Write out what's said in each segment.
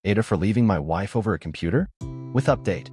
Ada for leaving my wife over a computer? With update.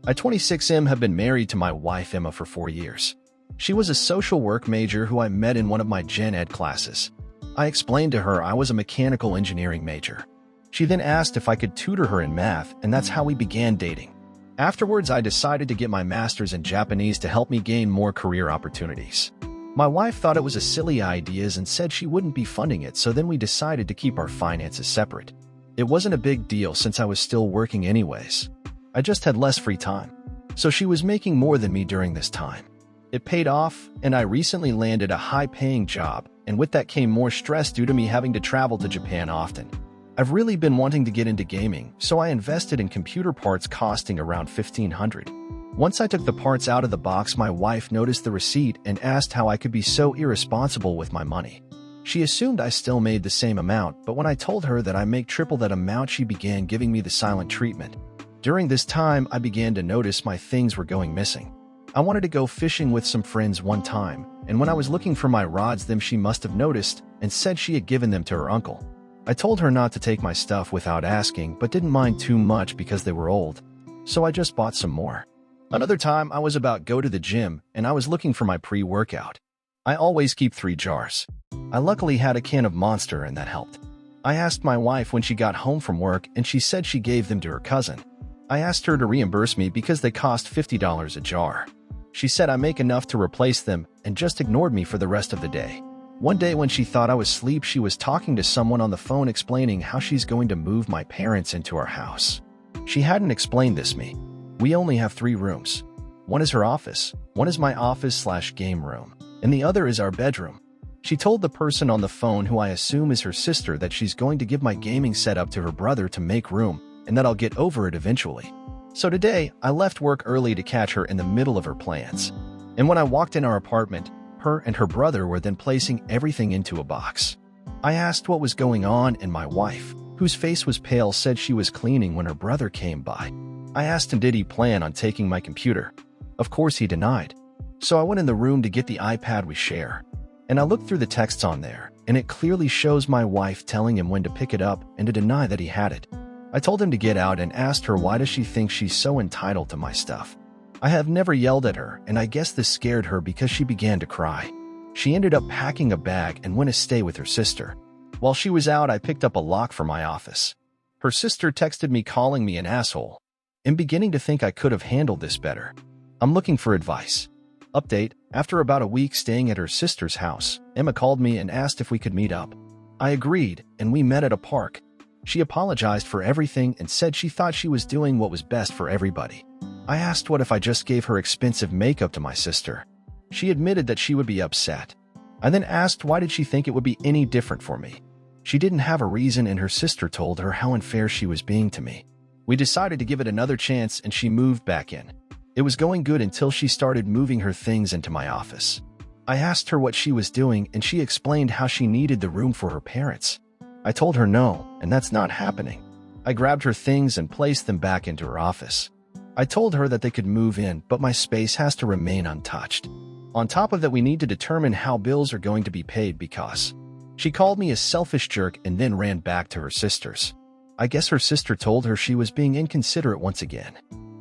I, 26M, have been married to my wife Emma for 4 years. She was a social work major who I met in one of my gen ed classes. I explained to her I was a mechanical engineering major. She then asked if I could tutor her in math, and that's how we began dating. Afterwards, I decided to get my master's in Japanese to help me gain more career opportunities. My wife thought it was a silly idea and said she wouldn't be funding it, so then we decided to keep our finances separate. It wasn't a big deal since I was still working anyways. I just had less free time. So she was making more than me during this time. It paid off, and I recently landed a high-paying job, and with that came more stress due to me having to travel to Japan often. I've really been wanting to get into gaming, so I invested in computer parts costing around $1,500. Once I took the parts out of the box, my wife noticed the receipt and asked how I could be so irresponsible with my money. She assumed I still made the same amount, but when I told her that I make triple that amount, she began giving me the silent treatment. During this time, I began to notice my things were going missing. I wanted to go fishing with some friends one time, and when I was looking for my rods, she must have noticed and said she had given them to her uncle. I told her not to take my stuff without asking, but didn't mind too much because they were old, so I just bought some more. Another time, I was about to go to the gym, and I was looking for my pre-workout. I always keep 3 jars. I luckily had a can of Monster, and that helped. I asked my wife when she got home from work, and she said she gave them to her cousin. I asked her to reimburse me because they cost $50 a jar. She said I make enough to replace them and just ignored me for the rest of the day. One day when she thought I was asleep, she was talking to someone on the phone explaining how she's going to move my parents into our house. She hadn't explained this to me. We only have 3 rooms. One is her office, one is my office/game room, and the other is our bedroom. She told the person on the phone, who I assume is her sister, that she's going to give my gaming setup to her brother to make room and that I'll get over it eventually. So today, I left work early to catch her in the middle of her plans. And when I walked in our apartment, her and her brother were then placing everything into a box. I asked what was going on, and my wife, whose face was pale, said she was cleaning when her brother came by. I asked him did he plan on taking my computer. Of course he denied. So I went in the room to get the iPad we share. And I looked through the texts on there, and it clearly shows my wife telling him when to pick it up and to deny that he had it. I told him to get out and asked her why does she think she's so entitled to my stuff. I have never yelled at her, and I guess this scared her because she began to cry. She ended up packing a bag and went to stay with her sister. While she was out, I picked up a lock for my office. Her sister texted me calling me an asshole. I'm beginning to think I could have handled this better. I'm looking for advice. Update: after about a week staying at her sister's house, Emma called me and asked if we could meet up. I agreed, and we met at a park. She apologized for everything and said she thought she was doing what was best for everybody. I asked what if I just gave her expensive makeup to my sister. She admitted that she would be upset. I then asked why did she think it would be any different for me. She didn't have a reason, and her sister told her how unfair she was being to me. We decided to give it another chance, and she moved back in. It was going good until she started moving her things into my office. I asked her what she was doing, and she explained how she needed the room for her parents. I told her no, and that's not happening. I grabbed her things and placed them back into her office. I told her that they could move in, but my space has to remain untouched. On top of that, we need to determine how bills are going to be paid because she called me a selfish jerk and then ran back to her sister's. I guess her sister told her she was being inconsiderate once again.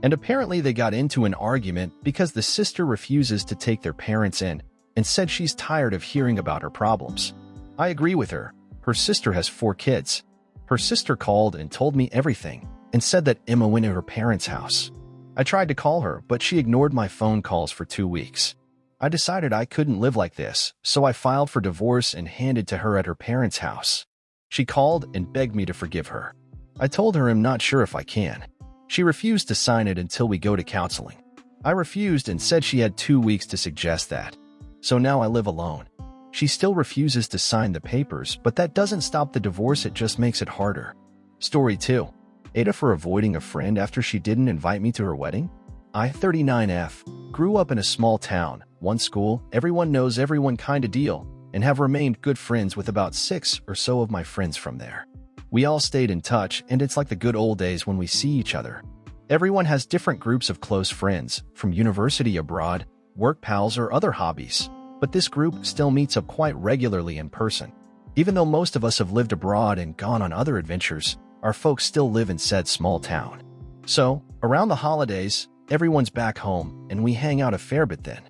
And apparently they got into an argument because the sister refuses to take their parents in and said she's tired of hearing about her problems. I agree with her. Her sister has 4 kids. Her sister called and told me everything and said that Emma went to her parents' house. I tried to call her, but she ignored my phone calls for 2 weeks. I decided I couldn't live like this, so I filed for divorce and handed to her at her parents' house. She called and begged me to forgive her. I told her I'm not sure if I can. She refused to sign it until we go to counseling. I refused and said she had 2 weeks to suggest that. So now I live alone. She still refuses to sign the papers, but that doesn't stop the divorce, it just makes it harder. Story 2. Ada for avoiding a friend after she didn't invite me to her wedding? I, 39F, grew up in a small town, one school, everyone knows everyone kinda deal, and have remained good friends with about 6 or so of my friends from there. We all stayed in touch, and it's like the good old days when we see each other. Everyone has different groups of close friends, from university abroad, work pals, or other hobbies, but this group still meets up quite regularly in person. Even though most of us have lived abroad and gone on other adventures, our folks still live in said small town. So, around the holidays, everyone's back home and we hang out a fair bit then.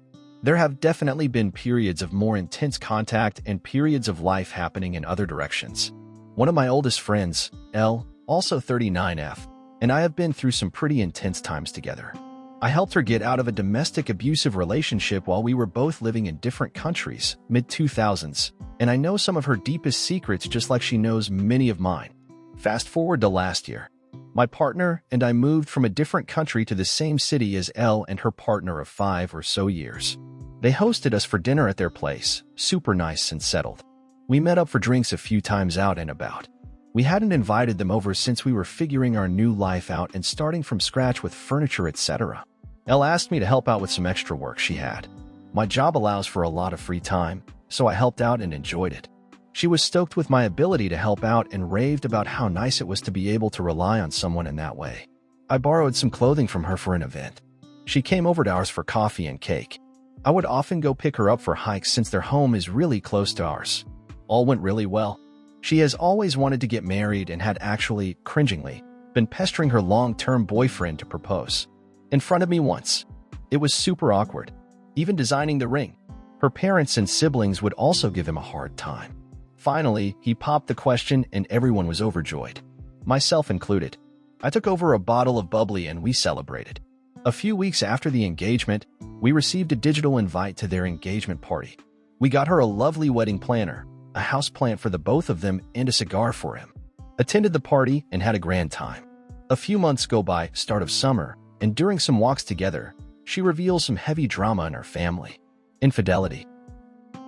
There have definitely been periods of more intense contact and periods of life happening in other directions. One of my oldest friends, L, also 39F, and I have been through some pretty intense times together. I helped her get out of a domestic abusive relationship while we were both living in different countries, mid-2000s, and I know some of her deepest secrets just like she knows many of mine. Fast forward to last year. My partner and I moved from a different country to the same city as Elle and her partner of 5 or so years. They hosted us for dinner at their place, super nice and settled. We met up for drinks a few times out and about. We hadn't invited them over since we were figuring our new life out and starting from scratch with furniture, etc. Elle asked me to help out with some extra work she had. My job allows for a lot of free time, so I helped out and enjoyed it. She was stoked with my ability to help out and raved about how nice it was to be able to rely on someone in that way. I borrowed some clothing from her for an event. She came over to ours for coffee and cake. I would often go pick her up for hikes since their home is really close to ours. All went really well. She has always wanted to get married and had actually, cringingly, been pestering her long-term boyfriend to propose. In front of me once. It was super awkward. Even designing the ring. Her parents and siblings would also give him a hard time. Finally, he popped the question and everyone was overjoyed. Myself included. I took over a bottle of bubbly and we celebrated. A few weeks after the engagement, we received a digital invite to their engagement party. We got her a lovely wedding planner, a houseplant for the both of them, and a cigar for him. Attended the party and had a grand time. A few months go by, start of summer, and during some walks together, she reveals some heavy drama in her family. Infidelity.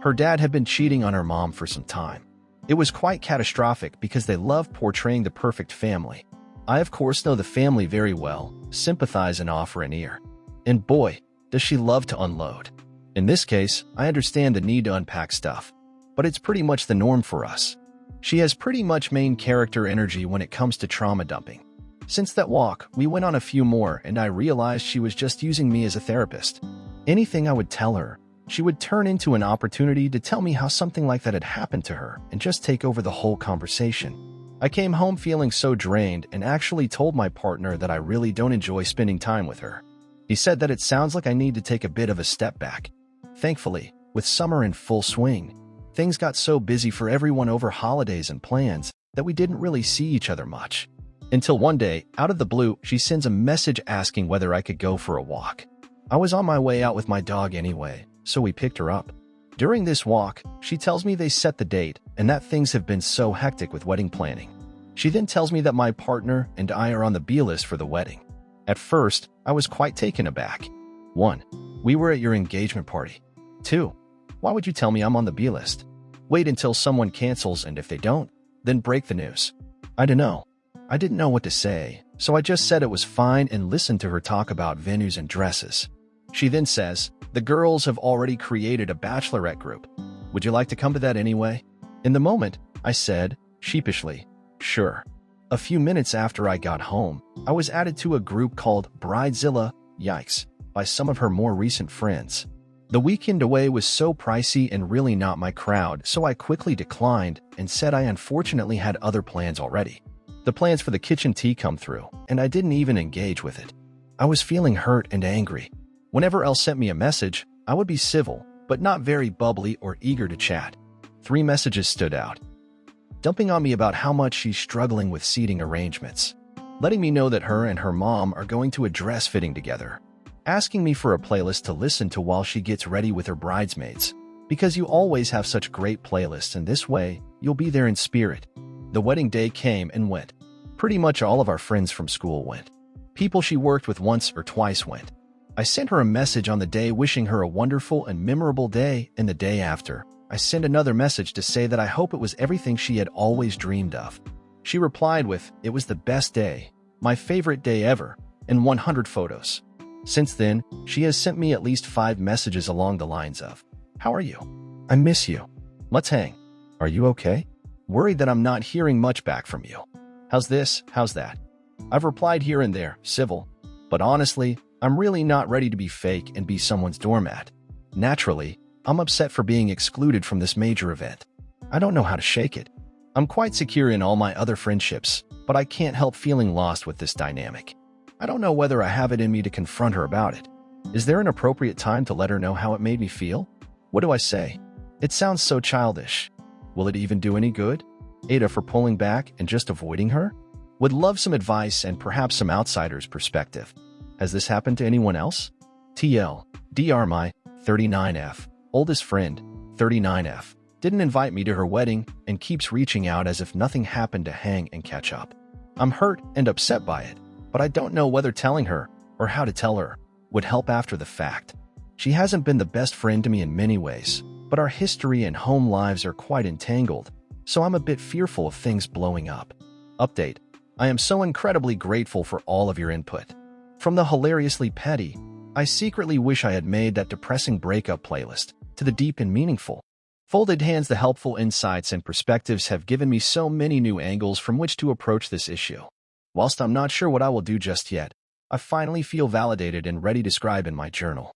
Her dad had been cheating on her mom for some time. It was quite catastrophic because they love portraying the perfect family. I of course know the family very well, sympathize and offer an ear. And boy, does she love to unload. In this case, I understand the need to unpack stuff. But it's pretty much the norm for us. She has pretty much main character energy when it comes to trauma dumping. Since that walk, we went on a few more and I realized she was just using me as a therapist. Anything I would tell her, she would turn into an opportunity to tell me how something like that had happened to her and just take over the whole conversation. I came home feeling so drained and actually told my partner that I really don't enjoy spending time with her. He said that it sounds like I need to take a bit of a step back. Thankfully, with summer in full swing, things got so busy for everyone over holidays and plans that we didn't really see each other much. Until one day, out of the blue, she sends a message asking whether I could go for a walk. I was on my way out with my dog anyway, so we picked her up. During this walk, she tells me they set the date and that things have been so hectic with wedding planning. She then tells me that my partner and I are on the B list for the wedding. At first, I was quite taken aback. 1. We were at your engagement party. 2. Why would you tell me I'm on the B list? Wait until someone cancels and if they don't, then break the news. I don't know. I didn't know what to say, so I just said it was fine and listened to her talk about venues and dresses. She then says, the girls have already created a bachelorette group. Would you like to come to that anyway? In the moment, I said, sheepishly, sure. A few minutes after I got home, I was added to a group called Bridezilla, yikes, by some of her more recent friends. The weekend away was so pricey and really not my crowd, so I quickly declined and said I unfortunately had other plans already. The plans for the kitchen tea come through, and I didn't even engage with it. I was feeling hurt and angry. Whenever Elle sent me a message, I would be civil, but not very bubbly or eager to chat. 3 messages stood out. Dumping on me about how much she's struggling with seating arrangements. Letting me know that her and her mom are going to a dress fitting together. Asking me for a playlist to listen to while she gets ready with her bridesmaids. Because you always have such great playlists and this way, you'll be there in spirit. The wedding day came and went. Pretty much all of our friends from school went. People she worked with once or twice went. I sent her a message on the day wishing her a wonderful and memorable day, and the day after, I sent another message to say that I hope it was everything she had always dreamed of. She replied with, it was the best day, my favorite day ever, and 100 photos. Since then, she has sent me at least 5 messages along the lines of, how are you? I miss you. Let's hang. Are you okay? Worried that I'm not hearing much back from you. How's this? How's that? I've replied here and there, civil, but honestly, I'm really not ready to be fake and be someone's doormat. Naturally, I'm upset for being excluded from this major event. I don't know how to shake it. I'm quite secure in all my other friendships, but I can't help feeling lost with this dynamic. I don't know whether I have it in me to confront her about it. Is there an appropriate time to let her know how it made me feel? What do I say? It sounds so childish. Will it even do any good? Ada for pulling back and just avoiding her? Would love some advice and perhaps some outsider's perspective. Has this happened to anyone else? TL, Dr. My 39F, oldest friend, 39F, didn't invite me to her wedding and keeps reaching out as if nothing happened to hang and catch up. I'm hurt and upset by it, but I don't know whether telling her or how to tell her would help after the fact. She hasn't been the best friend to me in many ways, but our history and home lives are quite entangled, so I'm a bit fearful of things blowing up. Update. I am so incredibly grateful for all of your input. From the hilariously petty, I secretly wish I had made that depressing breakup playlist, to the deep and meaningful. Folded hands, the helpful insights and perspectives have given me so many new angles from which to approach this issue. Whilst I'm not sure what I will do just yet, I finally feel validated and ready to scribe in my journal.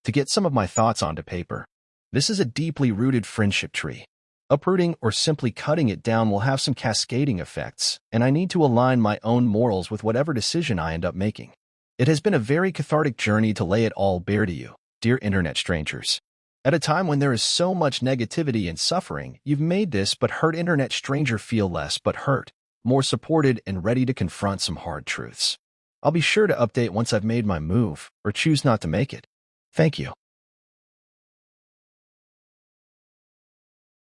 To get some of my thoughts onto paper. This is a deeply rooted friendship tree. Uprooting or simply cutting it down will have some cascading effects, and I need to align my own morals with whatever decision I end up making. It has been a very cathartic journey to lay it all bare to you, dear internet strangers. At a time when there is so much negativity and suffering, you've made this but hurt internet stranger feel less but hurt, more supported and ready to confront some hard truths. I'll be sure to update once I've made my move, or choose not to make it. Thank you.